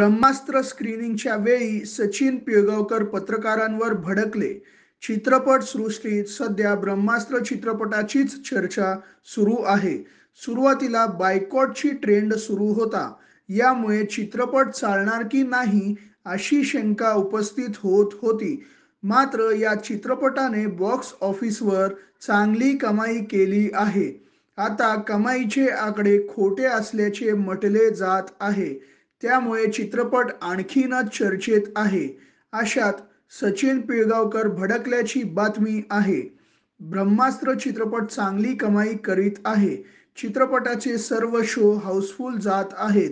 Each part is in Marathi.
ब्रह्मास्त्र स्क्रीनिंगच्या वेळी सचिन पिळगावकर पत्रकारांवर भडकले. चित्रपट सृष्टीत सध्या ब्रह्मास्त्र चित्रपटाचीच चर्चा सुरू आहे. सुरुवातीला बायकॉटची ट्रेंड सुरू होता. यामुळे चित्रपट चालणार की नाही अशी शंका उपस्थित होत होती. मात्र या चित्रपटाने बॉक्स ऑफिसवर चांगली कमाई केली आहे. आता कमाईचे आकडे खोटे असल्याचे म्हटले जात आहे. त्यामुळे चित्रपट आणखीनच चर्चेत आहे. अशात सचिन पिळगावकर भडकल्याची बातमी आहे. ब्रह्मास्त्र चित्रपट चांगली कमाई करीत आहे. चित्रपटाचे सर्व शो हाऊसफुल जात आहेत.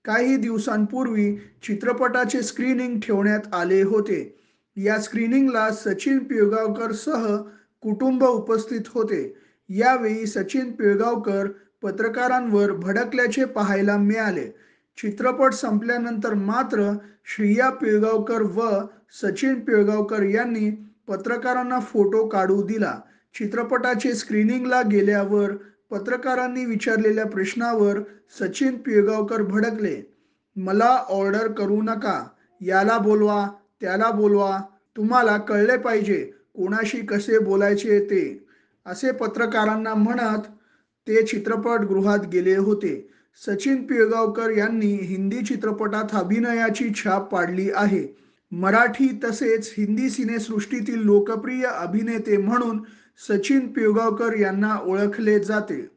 काही दिवसांपूर्वी चित्रपटाचे स्क्रीनिंग ठेवण्यात आले होते. या स्क्रीनिंगला सचिन पिळगावकर सह कुटुंब उपस्थित होते. यावेळी सचिन पिळगावकर पत्रकारांवर भडकल्याचे पाहायला मिळाले. चित्रपट संपल्यानंतर मात्र श्रिया पिळगावकर व सचिन पिळगावकर यांनी पत्रकारांना फोटो काढू दिला. चित्रपटाचे स्क्रीनिंगला गेल्यावर पत्रकारांनी विचारलेल्या प्रश्नावर सचिन पिळगावकर भडकले. मला ऑर्डर करू नका, याला बोलवा, त्याला बोलवा, तुम्हाला कळले पाहिजे कोणाशी कसे बोलायचे ते, असे पत्रकारांना म्हणत ते चित्रपटगृहात गेले होते. सचिन पिळगावकर यांनी हिंदी चित्रपटात अभिनयाची छाप पाडली आहे. मराठी तसेच हिंदी सिनेसृष्टीतील लोकप्रिय अभिनेते म्हणून सचिन पिळगावकर यांना ओळखले जाते.